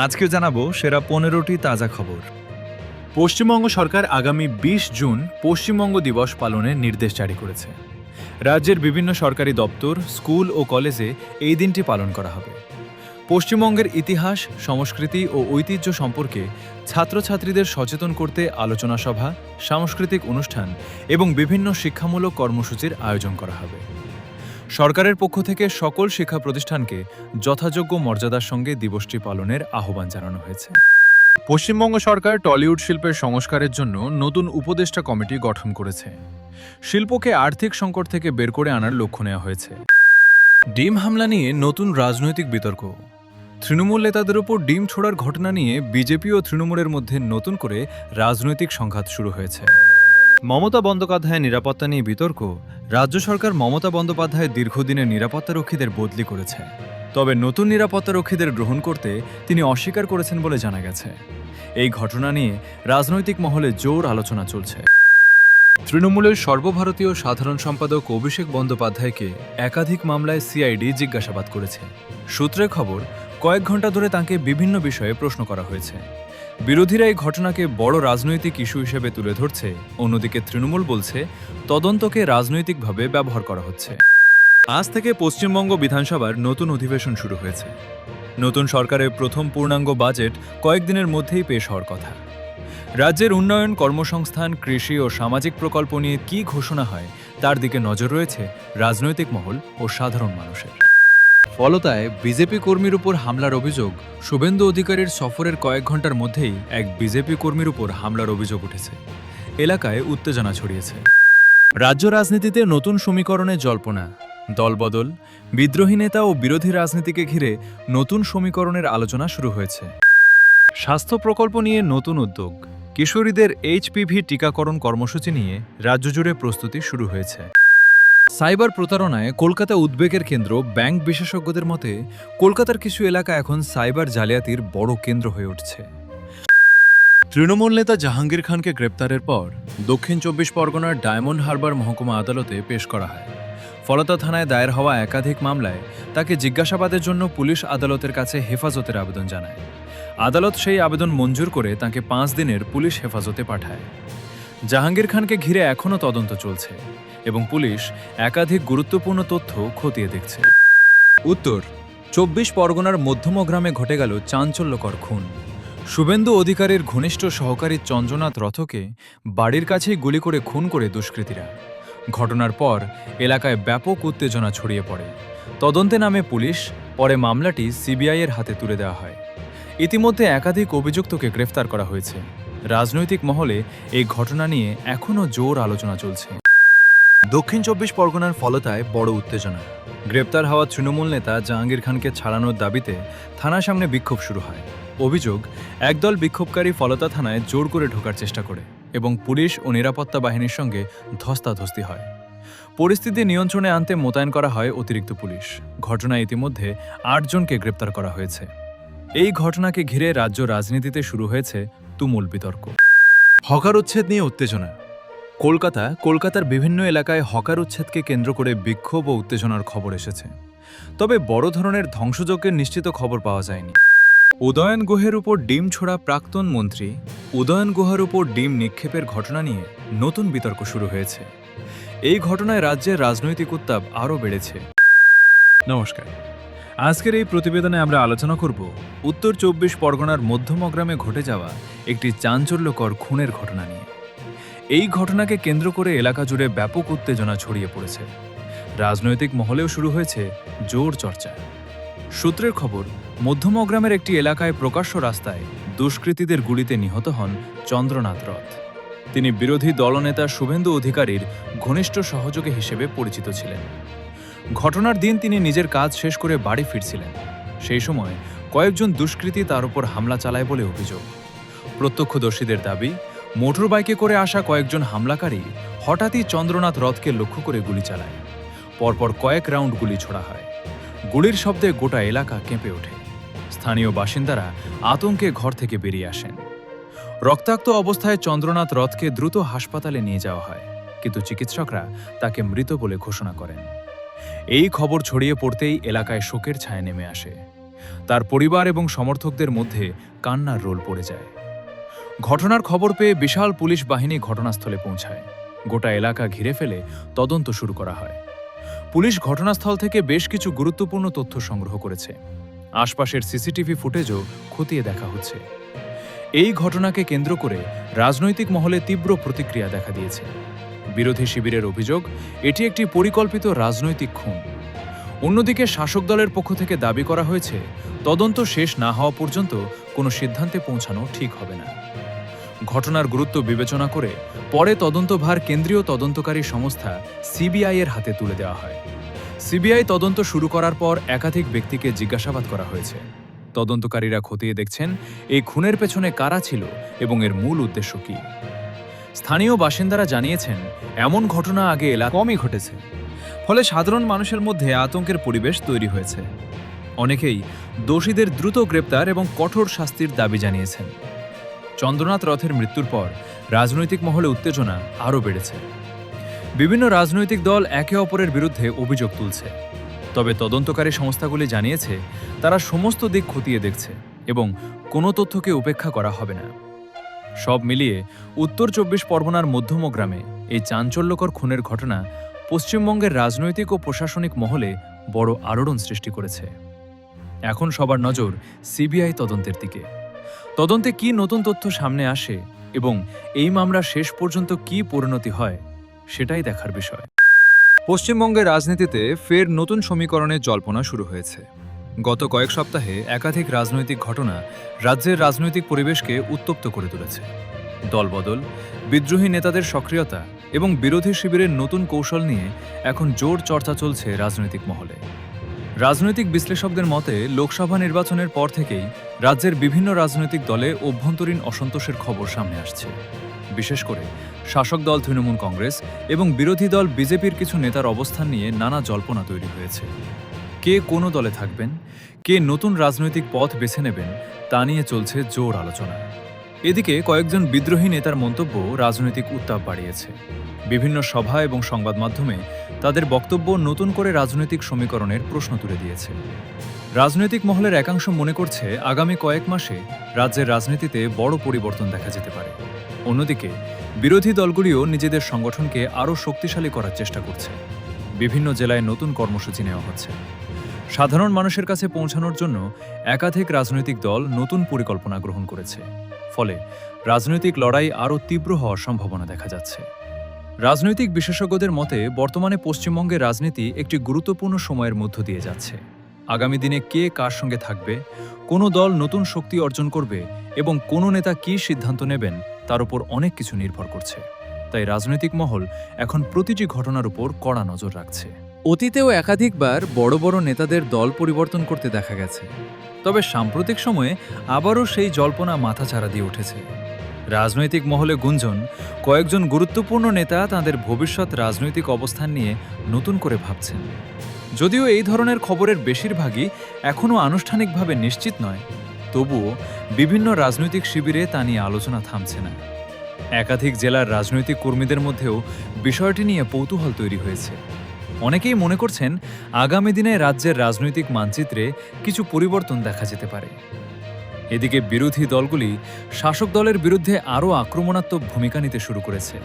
আজকে জানাবো সেরা 15টি তাজা খবর। পশ্চিমবঙ্গ সরকার আগামী 20 জুন পশ্চিমবঙ্গ দিবস পালনের নির্দেশ জারি করেছে। রাজ্যের বিভিন্ন সরকারি দপ্তর, স্কুল ও কলেজে এই দিনটি পালন করা হবে। পশ্চিমবঙ্গের ইতিহাস, সংস্কৃতি ও ঐতিহ্য সম্পর্কে ছাত্রছাত্রীদের সচেতন করতে আলোচনা সভা, সাংস্কৃতিক অনুষ্ঠান এবং বিভিন্ন শিক্ষামূলক কর্মসূচির আয়োজন করা হবে। সরকারের পক্ষ থেকে সকল শিক্ষা প্রতিষ্ঠানকে যথাযোগ্য মর্যাদার সঙ্গে দিবসটি পালনের আহ্বান জানানো হয়েছে। পশ্চিমবঙ্গ সরকার টলিউড শিল্পের সংস্কারের জন্য নতুন উপদেষ্টা কমিটি গঠন করেছে। শিল্পকে আর্থিক সংকট থেকে বের করে আনার লক্ষ্য নেওয়া হয়েছে। ডিম হামলা নিয়ে নতুন রাজনৈতিক বিতর্ক। তৃণমূল নেতাদের উপর ডিম ছোড়ার ঘটনা নিয়ে বিজেপি ও তৃণমূলের মধ্যে নতুন করে রাজনৈতিক সংঘাত শুরু হয়েছে। মমতা বন্দ্যোপাধ্যায়ের নিরাপত্তা নিয়ে বিতর্ক। রাজ্য সরকার মমতা বন্দ্যোপাধ্যায়ের দীর্ঘদিনের নিরাপত্তারক্ষীদের বদলি করেছে। তবে নতুন নিরাপত্তারক্ষীদের গ্রহণ করতে তিনি অস্বীকার করেছেন বলে জানা গেছে। এই ঘটনা নিয়ে রাজনৈতিক মহলে জোর আলোচনা চলছে। তৃণমূলের সর্বভারতীয় সাধারণ সম্পাদক অভিষেক বন্দ্যোপাধ্যায়কে একাধিক মামলায় সিআইডি জিজ্ঞাসাবাদ করেছে। সূত্রে খবর, কয়েক ঘন্টা ধরে তাঁকে বিভিন্ন বিষয়ে প্রশ্ন করা হয়েছে। বিরোধীরা এই ঘটনাকে বড় রাজনৈতিক ইস্যু হিসেবে তুলে ধরছে। অন্যদিকে তৃণমূল বলছে তদন্তকে রাজনৈতিকভাবে ব্যবহার করা হচ্ছে। আজ থেকে পশ্চিমবঙ্গ বিধানসভার নতুন অধিবেশন শুরু হয়েছে। নতুন সরকারের প্রথম পূর্ণাঙ্গ বাজেট কয়েকদিনের মধ্যেই পেশ হওয়ার কথা। রাজ্যের উন্নয়ন, কর্মসংস্থান, কৃষি ও সামাজিক প্রকল্প নিয়ে কী ঘোষণা হয় তার দিকে নজর রয়েছে রাজনৈতিক মহল ও সাধারণ মানুষের। ফলতায় বিজেপি কর্মীর উপর হামলার অভিযোগ। শুভেন্দু অধিকারীর সফরের কয়েক ঘন্টার মধ্যেই এক বিজেপি কর্মীর উপর হামলার অভিযোগ উঠেছে। এলাকায় উত্তেজনা ছড়িয়েছে। রাজ্য রাজনীতিতে নতুন সমীকরণে জল্পনা। দলবদল, বিদ্রোহী নেতা ও বিরোধী রাজনীতিকে ঘিরে নতুন সমীকরণের আলোচনা শুরু হয়েছে। স্বাস্থ্য প্রকল্প নিয়ে নতুন উদ্যোগ। কিশোরীদের এইচপিভি টিকাকরণ কর্মসূচি নিয়ে রাজ্য জুড়ে প্রস্তুতি শুরু হয়েছে। সাইবার প্রতারণায় কলকাতা উদ্বেগের কেন্দ্র। ব্যাংক বিশেষজ্ঞদের মতে কলকাতার কিছু এলাকা এখন সাইবার জালিয়াতির বড় কেন্দ্র হয়ে উঠছে। তৃণমূল নেতা জাহাঙ্গীর খানকে গ্রেপ্তারের পর দক্ষিণ 24 পরগনার ডায়মন্ড হারবার মহকুমা আদালতে পেশ করা হয়। ফলতা থানায় দায়ের হওয়া একাধিক মামলায় তাকে জিজ্ঞাসাবাদের জন্য পুলিশ আদালতের কাছে হেফাজতের আবেদন জানায়। আদালত সেই আবেদন মঞ্জুর করে তাকে 5 দিনের পুলিশ হেফাজতে পাঠায়। জাহাঙ্গীর খানকে ঘিরে এখনও তদন্ত চলছে এবং পুলিশ একাধিক গুরুত্বপূর্ণ তথ্য খতিয়ে দেখছে। উত্তর 24 পরগনার মধ্যম গ্রামে ঘটে গেল চাঞ্চল্যকর খুন। শুভেন্দু অধিকারীর ঘনিষ্ঠ সহকারী চন্দ্রনাথ রথকে বাড়ির কাছেই গুলি করে খুন করে দুষ্কৃতীরা। ঘটনার পর এলাকায় ব্যাপক উত্তেজনা ছড়িয়ে পড়ে। তদন্তে নামে পুলিশ। পরে মামলাটি সিবিআইয়ের হাতে তুলে দেওয়া হয়। ইতিমধ্যে একাধিক অভিযুক্তকে গ্রেফতার করা হয়েছে। রাজনৈতিক মহলে এই ঘটনা নিয়ে এখনও জোর আলোচনা চলছে। দক্ষিণ 24 পরগনার ফলতায় বড় উত্তেজনা। গ্রেপ্তার হওয়া তৃণমূল নেতা জাহাঙ্গীর খানকে ছাড়ানোর দাবিতে থানার সামনে বিক্ষোভ শুরু হয়। অভিযোগ, একদল বিক্ষোভকারী ফলতা থানায় জোর করে ঢোকার চেষ্টা করে এবং পুলিশ ও নিরাপত্তা বাহিনীর সঙ্গে ধস্তাধস্তি হয়। পরিস্থিতি নিয়ন্ত্রণে আনতে মোতায়েন করা হয় অতিরিক্ত পুলিশ। ঘটনায় ইতিমধ্যে 8 জনকে গ্রেপ্তার করা হয়েছে। এই ঘটনাকে ঘিরে রাজ্য রাজনীতিতে শুরু হয়েছে তুমুল বিতর্ক। হকার উচ্ছেদ নিয়ে উত্তেজনা। কলকাতার বিভিন্ন এলাকায় হকার উচ্ছেদকে কেন্দ্র করে বিক্ষোভ ও উত্তেজনার খবর এসেছে। তবে বড় ধরনের ধ্বংসযজ্ঞের নিশ্চিত খবর পাওয়া যায়নি। উদয়ন গুহের উপর ডিম ছোড়া প্রাক্তন মন্ত্রী। উদয়ন গুহার উপর ডিম নিক্ষেপের ঘটনা নিয়ে নতুন বিতর্ক শুরু হয়েছে। এই ঘটনায় রাজ্যের রাজনৈতিক উত্তাপ আরও বেড়েছে। নমস্কার, আজকের এই প্রতিবেদনে আমরা আলোচনা করব উত্তর 24 পরগনার মধ্যমগ্রামে ঘটে যাওয়া একটি চাঞ্চল্যকর খুনের ঘটনা নিয়ে। এই ঘটনাকে কেন্দ্র করে এলাকা জুড়ে ব্যাপক উত্তেজনা ছড়িয়ে পড়েছে। রাজনৈতিক মহলেও শুরু হয়েছে জোর চর্চা। সূত্রের খবর, মধ্যমগ্রামের একটি এলাকায় প্রকাশ্য রাস্তায় দুষ্কৃতীদের গুলিতে নিহত হন চন্দ্রনাথ রথ। তিনি বিরোধী দলনেতা শুভেন্দু অধিকারীর ঘনিষ্ঠ সহযোগী হিসেবে পরিচিত ছিলেন। ঘটনার দিন তিনি নিজের কাজ শেষ করে বাড়ি ফিরছিলেন। সেই সময় কয়েকজন দুষ্কৃতী তার উপর হামলা চালায় বলে অভিযোগ। প্রত্যক্ষদর্শীদের দাবি, মোটর বাইকে করে আসা কয়েকজন হামলাকারী হঠাৎই চন্দ্রনাথ রথকে লক্ষ্য করে গুলি চালায়। পরপর কয়েক রাউন্ড গুলি ছোড়া হয়। গুলির শব্দে গোটা এলাকা কেঁপে ওঠে। স্থানীয় বাসিন্দারা আতঙ্কে ঘর থেকে বেরিয়ে আসেন। রক্তাক্ত অবস্থায় চন্দ্রনাথ রথকে দ্রুত হাসপাতালে নিয়ে যাওয়া হয়, কিন্তু চিকিৎসকরা তাকে মৃত বলে ঘোষণা করেন। এই খবর ছড়িয়ে পড়তেই এলাকায় শোকের ছায়া নেমে আসে। তার পরিবার এবং সমর্থকদের মধ্যে কান্নার রোল পড়ে যায়। ঘটনার খবর পেয়ে বিশাল পুলিশ বাহিনী ঘটনাস্থলে পৌঁছায়। গোটা এলাকা ঘিরে ফেলে তদন্ত শুরু করা হয়। পুলিশ ঘটনাস্থল থেকে বেশ কিছু গুরুত্বপূর্ণ তথ্য সংগ্রহ করেছে। আশপাশের সিসিটিভি ফুটেজও খতিয়ে দেখা হচ্ছে। এই ঘটনাকে কেন্দ্র করে রাজনৈতিক মহলে তীব্র প্রতিক্রিয়া দেখা দিয়েছে। বিরোধী শিবিরের অভিযোগ, এটি একটি পরিকল্পিত রাজনৈতিক খুন। অন্যদিকে শাসক দলের পক্ষ থেকে দাবি করা হয়েছে, তদন্ত শেষ না হওয়া পর্যন্ত কোনো সিদ্ধান্তে পৌঁছানো ঠিক হবে না। ঘটনার গুরুত্ব বিবেচনা করে পরে তদন্তভার কেন্দ্রীয় তদন্তকারী সংস্থা সিবিআই এর হাতে তুলে দেওয়া হয়। সিবিআই তদন্ত শুরু করার পর একাধিক ব্যক্তিকে জিজ্ঞাসাবাদ করা হয়েছে। তদন্তকারীরা খতিয়ে দেখছেন এই খুনের পেছনে কারা ছিল এবং এর মূল উদ্দেশ্য কী। স্থানীয় বাসিন্দারা জানিয়েছেন, এমন ঘটনা আগে এলাকা কমই ঘটেছে, ফলে সাধারণ মানুষের মধ্যে আতঙ্কের পরিবেশ তৈরি হয়েছে। অনেকেই দোষীদের দ্রুত গ্রেপ্তার এবং কঠোর শাস্তির দাবি জানিয়েছেন। চন্দ্রনাথ রথের মৃত্যুর পর রাজনৈতিক মহলে উত্তেজনা আরও বেড়েছে। বিভিন্ন রাজনৈতিক দল একে অপরের বিরুদ্ধে অভিযোগ তুলছে। তবে তদন্তকারী সংস্থাগুলি জানিয়েছে, তারা সমস্ত দিক খতিয়ে দেখছে এবং কোনো তথ্যকে উপেক্ষা করা হবে না। সব মিলিয়ে উত্তর ২৪ পরগনার মধ্যম গ্রামে এই চাঞ্চল্যকর খুনের ঘটনা পশ্চিমবঙ্গের রাজনৈতিক ও প্রশাসনিক মহলে বড় আলোড়ন সৃষ্টি করেছে। এখন সবার নজর সিবিআই তদন্তের দিকে। তদন্তে কি নতুন তথ্য সামনে আসে এবং এই মামলা শেষ পর্যন্ত কি পরিণতি হয়, সেটাই দেখার বিষয়। পশ্চিমবঙ্গের রাজনীতিতে ফের নতুন সমীকরণের জল্পনা শুরু হয়েছে। গত কয়েক সপ্তাহে একাধিক রাজনৈতিক ঘটনা রাজ্যের রাজনৈতিক পরিবেশকে উত্তপ্ত করে তুলেছে। দলবদল, বিদ্রোহী নেতাদের সক্রিয়তা এবং বিরোধী শিবিরের নতুন কৌশল নিয়ে এখন জোর চর্চা চলছে রাজনৈতিক মহলে। রাজনৈতিক বিশ্লেষকদের মতে, লোকসভা নির্বাচনের পর থেকেই রাজ্যের বিভিন্ন রাজনৈতিক দলে অভ্যন্তরীণ অসন্তোষের খবর সামনে আসছে। বিশেষ করে শাসক দল তৃণমূল কংগ্রেস এবং বিরোধী দল বিজেপির কিছু নেতার অবস্থান নিয়ে নানা জল্পনা তৈরি হয়েছে। কে কোনো দলে থাকবেন, কে নতুন রাজনৈতিক পথ বেছে নেবেন, তা নিয়ে চলছে জোর আলোচনা। এদিকে কয়েকজন বিদ্রোহী নেতার মন্তব্য রাজনৈতিক উত্তাপ বাড়িয়েছে। বিভিন্ন সভা এবং সংবাদ মাধ্যমে তাদের বক্তব্য নতুন করে রাজনৈতিক সমীকরণের প্রশ্ন তুলে দিয়েছে। রাজনৈতিক মহলের একাংশ মনে করছে, আগামী কয়েক মাসে রাজ্যের রাজনীতিতে বড় পরিবর্তন দেখা যেতে পারে। অন্যদিকে বিরোধী দলগুলিও নিজেদের সংগঠনকে আরও শক্তিশালী করার চেষ্টা করছে। বিভিন্ন জেলায় নতুন কর্মসূচি নেওয়া হচ্ছে। সাধারণ মানুষের কাছে পৌঁছানোর জন্য একাধিক রাজনৈতিক দল নতুন পরিকল্পনা গ্রহণ করেছে। ফলে রাজনৈতিক লড়াই আরও তীব্র হওয়ার সম্ভাবনা দেখা যাচ্ছে। রাজনৈতিক বিশেষজ্ঞদের মতে, বর্তমানে পশ্চিমবঙ্গের রাজনীতি একটি গুরুত্বপূর্ণ সময়ের মধ্য দিয়ে যাচ্ছে। আগামী দিনে কে কার সঙ্গে থাকবে, কোনো দল নতুন শক্তি অর্জন করবে এবং কোনো নেতা কী সিদ্ধান্ত নেবেন, তার উপর অনেক কিছু নির্ভর করছে। তাই রাজনৈতিক মহল এখন প্রতিটি ঘটনার উপর কড়া নজর রাখছে। অতীতেও একাধিকবার বড় বড় নেতাদের দল পরিবর্তন করতে দেখা গেছে। তবে সাম্প্রতিক সময়ে আবারও সেই জল্পনা মাথাচাড়া দিয়ে উঠেছে। রাজনৈতিক মহলে গুঞ্জন, কয়েকজন গুরুত্বপূর্ণ নেতা তাঁদের ভবিষ্যৎ রাজনৈতিক অবস্থান নিয়ে নতুন করে ভাবছেন। যদিও এই ধরনের খবরের বেশিরভাগই এখনও আনুষ্ঠানিকভাবে নিশ্চিত নয়, তবুও বিভিন্ন রাজনৈতিক শিবিরে তা নিয়ে আলোচনা থামছে না। একাধিক জেলার রাজনৈতিক কর্মীদের মধ্যেও বিষয়টি নিয়ে কৌতূহল তৈরি হয়েছে। অনেকেই মনে করছেন, আগামী দিনে রাজ্যের রাজনৈতিক মানচিত্রে কিছু পরিবর্তন দেখা যেতে পারে। এদিকে বিরোধী দলগুলি শাসক দলের বিরুদ্ধে আরও আক্রমণাত্মক ভূমিকা নিতে শুরু করেছে।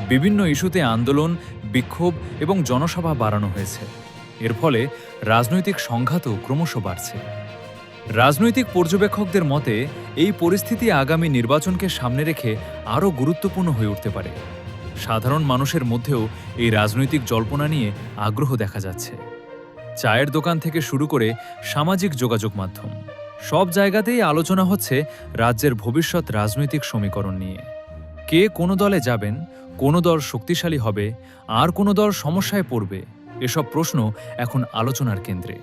বিভিন্ন ইস্যুতে আন্দোলন, বিক্ষোভ এবং জনসভা বাড়ানো হয়েছে। এর ফলে রাজনৈতিক সংঘাতও ক্রমশ বাড়ছে। রাজনৈতিক পর্যবেক্ষকদের মতে, এই পরিস্থিতি আগামী নির্বাচনকে সামনে রেখে আরও গুরুত্বপূর্ণ হয়ে উঠতে পারে। সাধারণ মানুষের মধ্যেও এই রাজনৈতিক জল্পনা নিয়ে আগ্রহ দেখা যাচ্ছে। চায়ের দোকান থেকে শুরু করে সামাজিক যোগাযোগ মাধ্যম, সব জায়গাতেই আলোচনা হচ্ছে রাজ্যের ভবিষ্যৎ রাজনৈতিক সমীকরণ নিয়ে। কে কোনো দলে যাবেন, কোনো দল শক্তিশালী হবে, আর কোনো দল সমস্যায় পড়বে, এসব প্রশ্ন এখন আলোচনার কেন্দ্রে।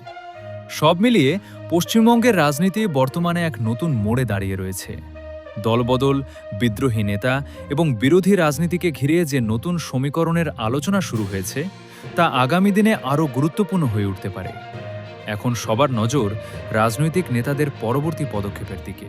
সব মিলিয়ে পশ্চিমবঙ্গের রাজনীতি বর্তমানে এক নতুন মোড়ে দাঁড়িয়ে রয়েছে। দলবদল, বিদ্রোহী নেতা এবং বিরোধী রাজনীতিকে ঘিরে যে নতুন সমীকরণের আলোচনা শুরু হয়েছে, তা আগামী দিনে আরও গুরুত্বপূর্ণ হয়ে উঠতে পারে। এখন সবার নজর রাজনৈতিক নেতাদের পরবর্তী পদক্ষেপের দিকে।